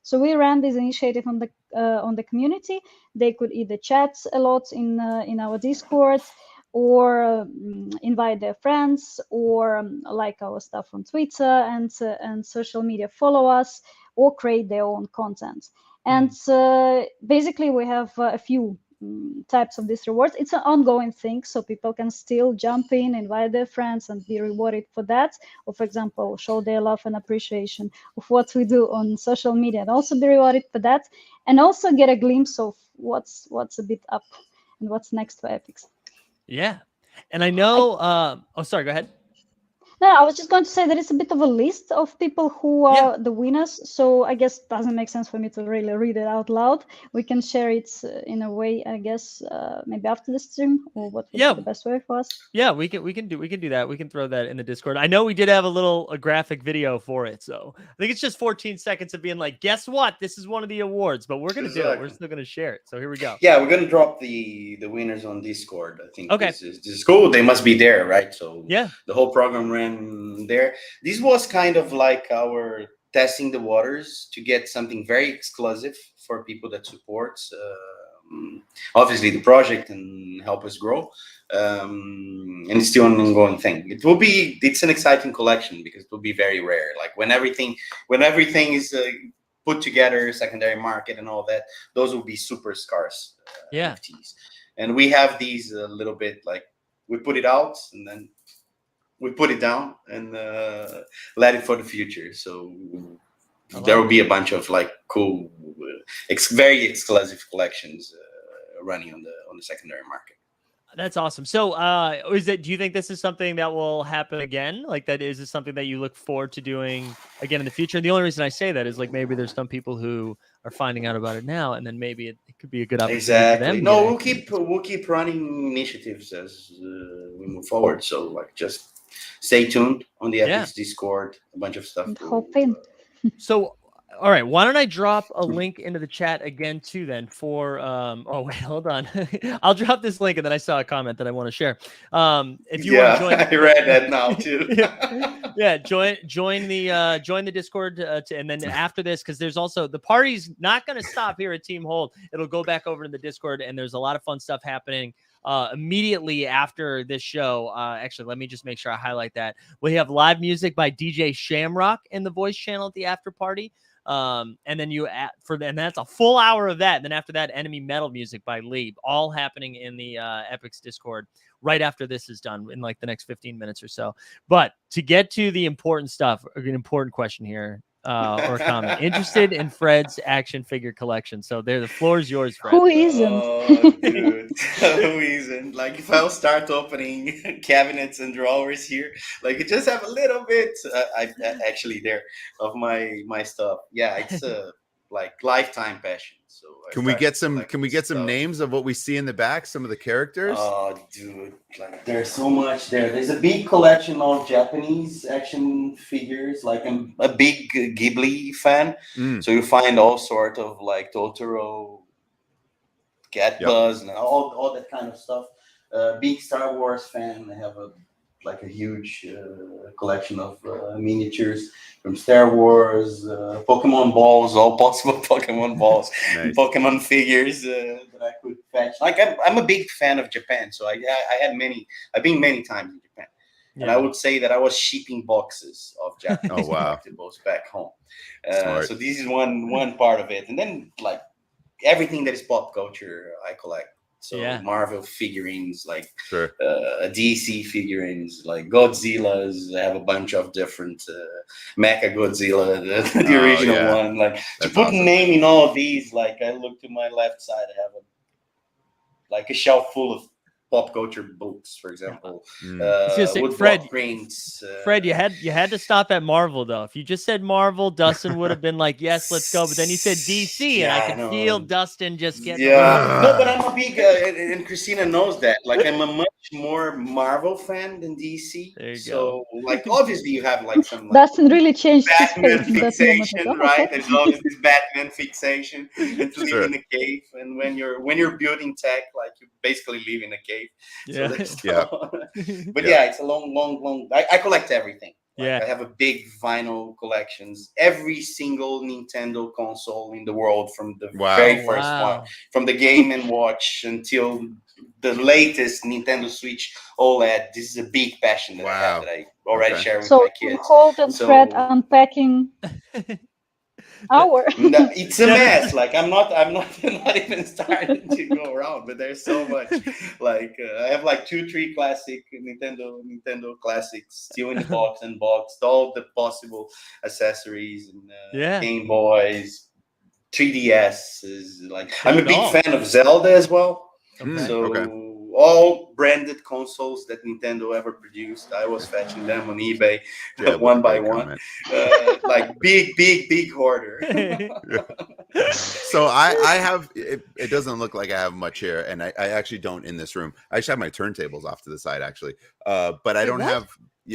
so we ran this initiative on the community. They could either chat a lot in our Discord, or invite their friends, or like our stuff on Twitter and social media, follow us, or create their own content. And basically we have a few types of these rewards. It's an ongoing thing, so people can still jump in, invite their friends, and be rewarded for that, or for example show their love and appreciation of what we do on social media and also be rewarded for that, and also get a glimpse of what's a bit up and what's next for Epix. Yeah, and I know sorry, go ahead. No, I was just going to say that it's a bit of a list of people who are the winners. So I guess it doesn't make sense for me to really read it out loud. We can share it in a way, I guess, maybe after the stream, or what would be the best way for us. Yeah, we can do that. We can throw that in the Discord. I know we did have a graphic video for it, so I think it's just 14 seconds of being like, guess what? This is one of the awards, but we're gonna do it. We're still gonna share it. So here we go. Yeah, we're gonna drop the winners on Discord. I think this is cool. They must be there, right? So yeah, the whole program ran there. This was kind of like our testing the waters to get something very exclusive for people that supports obviously the project and help us grow, and it's still an ongoing thing. It's an exciting collection because it will be very rare. Like when everything is put together, secondary market and all that, those will be super scarce NFTs. And we have these a little bit like we put it out and then we put it down and let it for the future. So there will be a bunch of like cool, very exclusive collections running on the secondary market. That's awesome. So, do you think this is something that will happen again? Like, that is this something that you look forward to doing again in the future? And the only reason I say that is like maybe there's some people who are finding out about it now, and then maybe it could be a good opportunity for them. No, we'll keep running initiatives as we move forward. So like, just stay tuned on the Epix Discord. A bunch of stuff. Hoping. So, all right, why don't I drop a link into the chat again too then for oh wait, hold on. I'll drop this link, and then I saw a comment that I want to share. If you want to join, I read that now too. join the Discord and then after this, because there's also the party's not going to stop here at Team Hold. It'll go back over to the Discord, and there's a lot of fun stuff happening immediately after this show. Actually, let me just make sure I highlight that. We have live music by DJ Shamrock in the voice channel at the after party. And then and that's a full hour of that. And then after that, enemy metal music by Lee, all happening in the Epix Discord right after this is done in like the next 15 minutes or so. But to get to the important stuff, an important question here, or comment. Interested in Fred's action figure collection. So the floor is yours, Fred. Who isn't? Oh, dude. Who isn't? Like, if I'll start opening cabinets and drawers here, like, you just have a little bit, I actually there of my stuff. Yeah, it's like lifetime passion. So can we get some names of what we see in the back? Some of the characters? Oh, dude, like, there's so much there. There's a big collection of Japanese action figures. Like, I'm a big Ghibli fan, so you find all sort of like Totoro, Cat Buzz, and all that kind of stuff. Big Star Wars fan. I have a huge collection of miniatures from Star Wars, Pokemon balls, all possible Pokemon balls, nice. Pokemon figures that I could fetch. Like, I'm a big fan of Japan, so I've been many times in Japan. Yeah. And I would say that I was shipping boxes of Japanese collectibles back home. So this is one part of it. And then, like, everything that is pop culture, I collect. So Marvel figurines, like DC figurines, like Godzilla's. I have a bunch of different Mecha Godzilla, the original one. Like, that's to put a name in all of these, like, I look to my left side, I have a shelf full of pop culture books, for example. Fred, prints. Fred, you had to stop at Marvel though. If you just said Marvel, Dustin would have been like, "Yes, let's go." But then you said DC, and I could feel Dustin just getting. No, but I'm a big, and Christina knows that. Like, I'm a much more Marvel fan than DC. There you go. Like, obviously, you have like some. Like, Dustin really changed Batman fixation, right? There's always this Batman fixation, and to live in a cave. And when you're building tech, like, you basically live in a cave. Yeah. But it's a long. I collect everything. Like, I have a big vinyl collections. Every single Nintendo console in the world, from the very first one, from the Game & Watch until the latest Nintendo Switch OLED. This is a big passion that I have, that I already share with my kids. So Hold and Fred unpacking. It's a mess. Like, I'm not even starting to go around, but there's so much. Like, I have like 2-3 classic Nintendo classics still in the box, unboxed, all the possible accessories, and Game Boys, 3DS is like. I'm a big fan of Zelda as well. All branded consoles that Nintendo ever produced, I was fetching them on eBay one by one. Like, big hoarder. So I have it doesn't look like I have much here, and I actually don't in this room. I actually have my turntables off to the side, actually, but I don't have.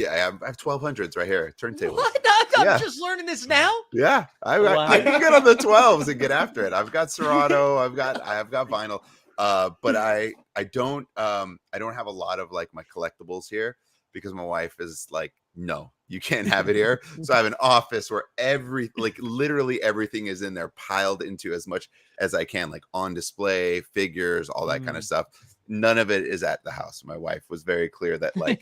I have 1200s right here, turntables. What? I'm just learning this now. Yeah, I can get on the 12s and get after it. I've got Serato, I've got vinyl. But I don't have a lot of like my collectibles here, because my wife is like, no, you can't have it here. So I have an office where literally everything is in there, piled into as much as I can, like on display, figures, all that kind of stuff. None of it is at the house. My wife was very clear that, like,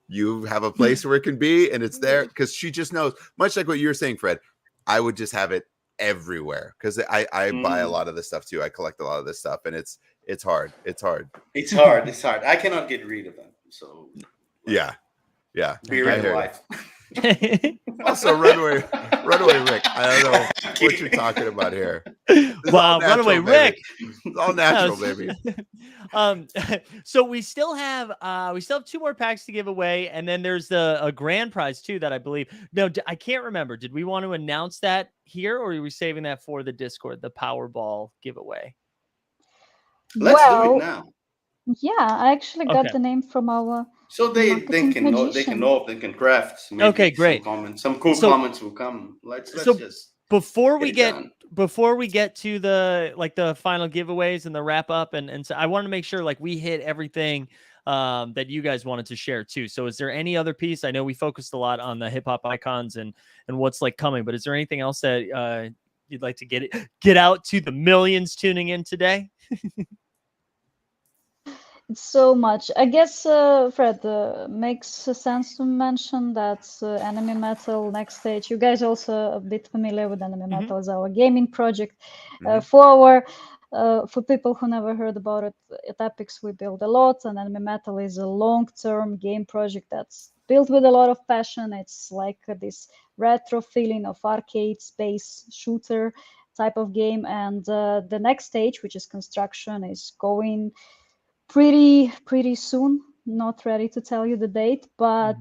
you have a place where it can be, and it's there, because she just knows, much like what you were saying, Fred, I would just have it everywhere, because I buy a lot of this stuff too. I collect a lot of this stuff, and it's hard. It's hard. I cannot get rid of them. So yeah. Be real life. Also, Runaway Rick. I don't know what you're talking about here. Wow, Runaway Rick. It's all natural, baby. So we still have 2 more packs to give away, and then there's a grand prize too that I believe. No, I can't remember. Did we want to announce that here, or are we saving that for the Discord, the Powerball giveaway? Let's do it now. Yeah, I actually got the name from our. So they can craft. Maybe okay, great. Some cool comments will come. Let's just before we get to the final giveaways and the wrap up, and so I want to make sure we hit everything that you guys wanted to share too. So is there any other piece? I know we focused a lot on the hip hop icons and what's coming, but is there anything else that you'd like to get out to the millions tuning in today? It's so much. I guess, Fred, makes sense to mention that Enemy Metal next stage. You guys also a bit familiar with Enemy Metal as our gaming project. For people who never heard about it, at Epix we build a lot, and Enemy Metal is a long-term game project that's built with a lot of passion. It's like this retro feeling of arcade space shooter type of game, and the next stage, which is construction, is going pretty soon. Not ready to tell you the date, but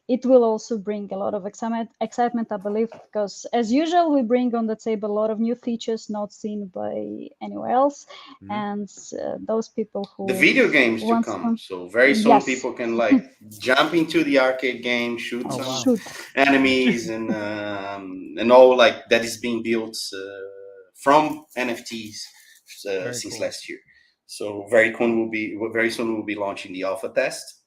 it will also bring a lot of excitement, I believe, because as usual we bring on the table a lot of new features not seen by anywhere else, and those people who the video games to come. So very soon people can jump into the arcade game, shoot enemies, and all that is being built from NFTs since last year. So very soon we'll be launching the alpha test.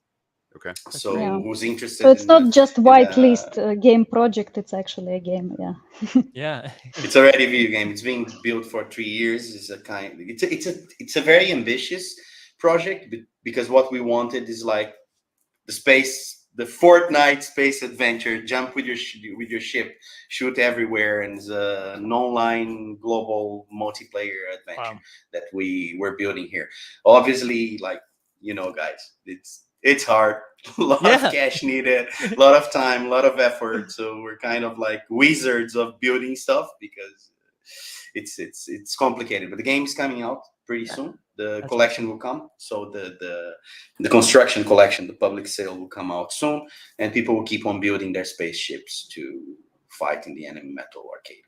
Okay. So who's interested? So it's not just whitelist game project; it's actually a game. Yeah. Yeah. It's already a video game. It's being built for 3 years. It's a very ambitious project because what we wanted is the Fortnite space adventure. Jump with your ship, shoot everywhere, and an online global multiplayer adventure that we were building here. Obviously, guys, it's hard. A lot of cash needed, a lot of time, a lot of effort. So we're kind of like wizards of building stuff because it's complicated. But the game is coming out pretty soon. The collection will come. So the construction collection, the public sale will come out soon, and people will keep on building their spaceships to fight in the Enemy Metal arcade.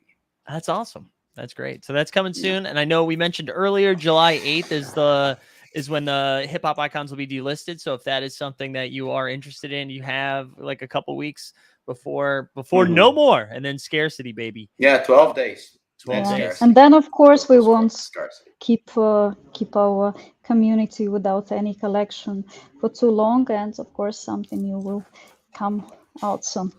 That's awesome. That's great. So that's coming soon. And I know we mentioned earlier, July 8th is when the hip hop icons will be delisted. So if that is something that you are interested in, you have a couple weeks before no more, and then scarcity, baby. Yeah, 12 days. 12 days. And then of course we won't keep our community without any collection for too long, and of course something new will come out soon.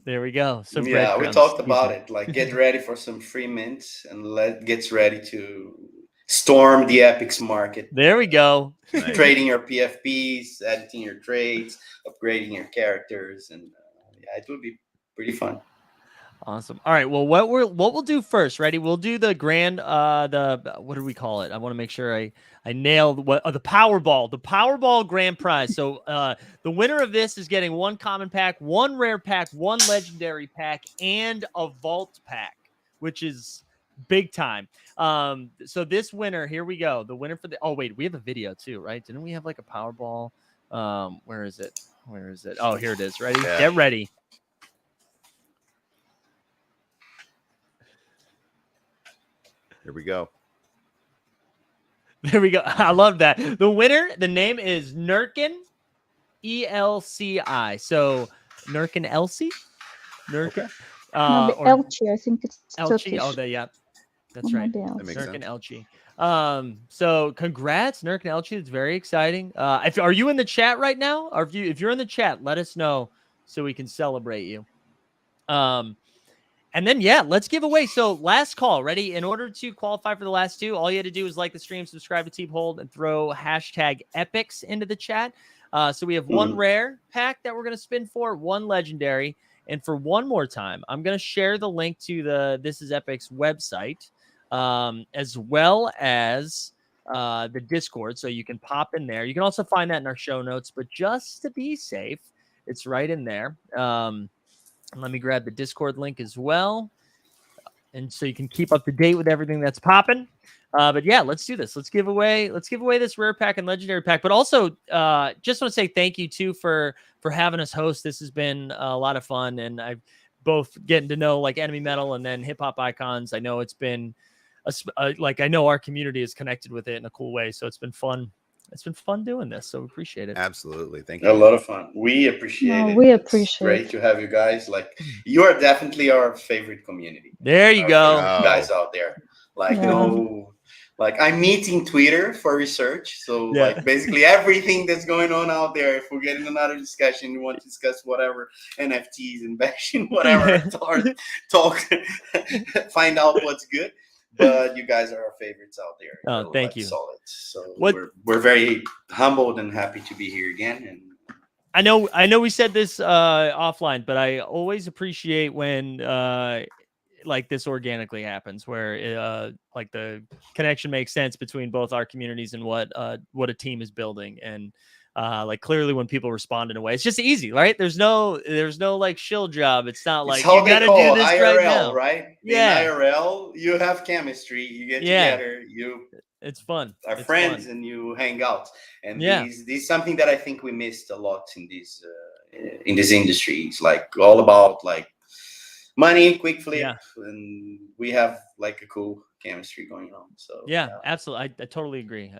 There we go. So we talked about it. Get ready for some free mints, and get ready to storm the Epix market. There we go. Trading your PFPs, editing your trades, upgrading your characters, and it will be pretty fun. Awesome. All right. Well, what we'll do first, ready? We'll do the grand what do we call it? I want to make sure I nailed the Powerball grand prize. So the winner of this is getting 1 common pack, 1 rare pack, 1 legendary pack, and a vault pack, which is big time. So this winner, here we go. The winner for we have a video too, right? Didn't we have a Powerball? Where is it? Oh, here it is. Ready? Yeah. Get ready. Here we go. There we go. I love that. The winner, the name is Nurkin, ELCI. So Nurkin Elsie? Nurkin. Elchi, I think it's Elchi. Oh, that's right. Nurkin Elchi. So congrats, Nurkin Elchi. It's very exciting. Are you in the chat right now? Or if you're in the chat, let us know so we can celebrate you. And then, let's give away. So last call, ready? In order to qualify for the last 2, all you had to do is like the stream, subscribe to Team Hold, and throw hashtag Epix into the chat. So we have 1 rare pack that we're going to spin for, 1 legendary. And for one more time, I'm going to share the link to the This Is Epix website, as well as the Discord. So you can pop in there. You can also find that in our show notes. But just to be safe, It's right in there. Let me grab the Discord link as well. And so you can keep up to date with everything that's popping. But yeah, let's do this. Let's give away this rare pack and legendary pack. But also, just want to say thank you too for having us host. This has been a lot of fun, and I've both getting to know like Enemy Metal and then Hip Hop Icons. I know it's been like I know our community is connected with it in a cool way, so it's been fun. It's been fun doing this, so we appreciate it. Absolutely, thank you. A lot of fun. We appreciate it. We It's appreciate great to have you guys. Like, you are definitely our favorite community. There you go, guys out there. Like, like I'm meeting Twitter for research. So like basically everything that's going on out there. If we're getting another discussion, you want to discuss whatever NFTs and bashing, whatever, talk, find out what's good. But you guys are our favorites out there. Oh, thank you. Solid. So we're very humbled and happy to be here again. And I know we said this offline, but I always appreciate when like this organically happens, where like the connection makes sense between both our communities and what a team is building. And like clearly when people respond in a way, it's just easy, right? There's no like shill job. It's not like you got to do this IRL, right now, right? Yeah. In IRL, you have chemistry. You get together. It's fun. Are friends and you hang out. And this is something that I think we missed a lot in this industry. It's like all about like money, quick flip, and we have like a cool chemistry going on. So absolutely. I totally agree.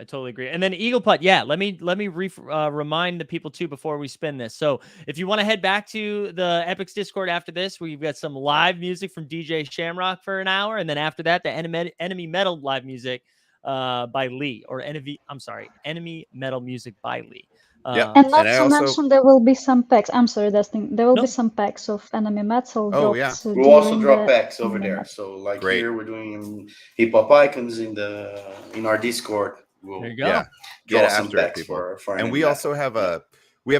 And then Eagle Putt, let me remind the people too before we spin this. So if you want to head back to the Epix Discord after this, we've got some live music from DJ Shamrock for an hour, and then after that, the Enemy Metal live music by Lee, or Enemy Metal music by Lee. And not to mention, there will be some packs. I'm sorry, Dustin. There will be some packs of Enemy Metal. We'll also drop packs over there. So like here we're doing Hip Hop Icons in our Discord. There you go. Get after it, people. And we also have a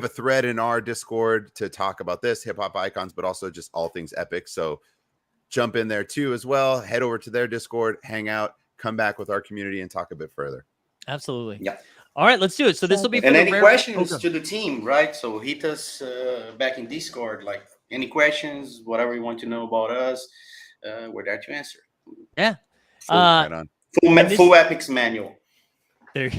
thread in our Discord to talk about this Hip Hop Icons, but also just all things Epix. So jump in there too as well. Head over to their Discord, hang out, come back with our community and talk a bit further. Absolutely. Yeah. All right, let's do it. So this will be for any questions to the team, right? So hit us back in Discord. Like any questions, whatever you want to know about us, we're there to answer. Yeah. Full Epix manual. There.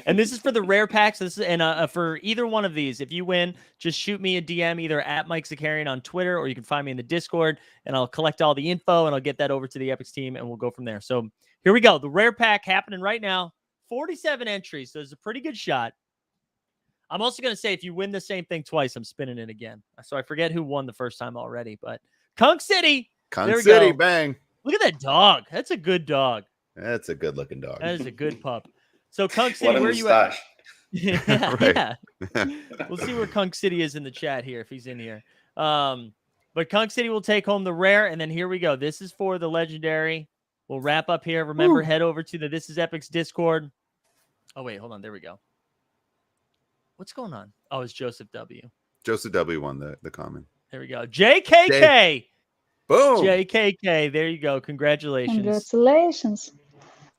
And this is for the rare packs. This is for either one of these. If you win, just shoot me a DM either at Mike Zakarian on Twitter, or you can find me in the Discord, and I'll collect all the info and I'll get that over to the Epix team, and we'll go from there. So here we go. The rare pack happening right now. 47 entries, so there's a pretty good shot. I'm also going to say if you win the same thing twice, I'm spinning it again. So I forget who won the first time already, but Kunk City. Kunk City, bang. Look at that dog. That's a good dog. That's a good looking dog. That is a good pup. So Kunk City, where are you at? Yeah. We'll see where Kunk City is in the chat here, if he's in here. But Kunk City will take home the rare, and then here we go. This is for the legendary. We'll wrap up here. Remember, head over to the This Is Epix Discord. Oh, wait, hold on. There we go. What's going on? Oh, it's Joseph W. Joseph W. won the comment. There we go. JKK. Boom. JKK. There you go. Congratulations. Congratulations.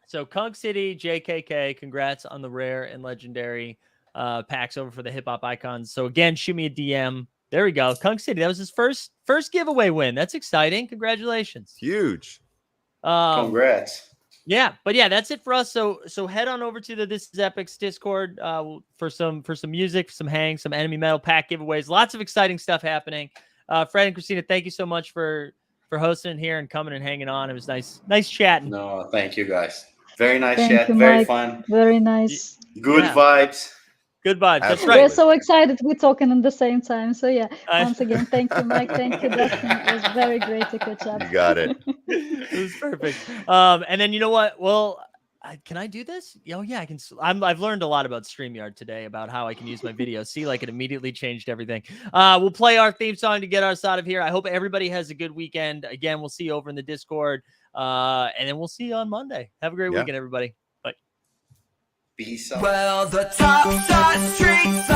So, Kunk City, JKK, congrats on the rare and legendary packs over for the Hip Hop Icons. So, again, shoot me a DM. There we go. Kunk City. That was his first giveaway win. That's exciting. Congratulations. Huge. Congrats. Yeah, but yeah, that's it for us. So head on over to the This Is Epix Discord for some music, some hangs, some Enemy Metal pack giveaways. Lots of exciting stuff happening. Fred and Christina, thank you so much for hosting here and coming and hanging on. It was nice chatting. No, thank you guys. Very nice Thank chat. you, Very Mike. fun. Very nice. Good vibes. Good vibes. That's Absolutely. right. We're so excited. We're talking at the same time. So yeah, once again, thank you, Mike. Thank you, Dustin. It was very great to catch up. You got it. It was perfect. And then you know what? Well, can I do this? Oh yeah, I can. I've learned a lot about StreamYard today about how I can use my video. See, like it immediately changed everything. We'll play our theme song to get us out of here. I hope everybody has a good weekend. Again, we'll see you over in the Discord. And then we'll see you on Monday. Have a great weekend, everybody. Bye. Peace out. Well, the top side streets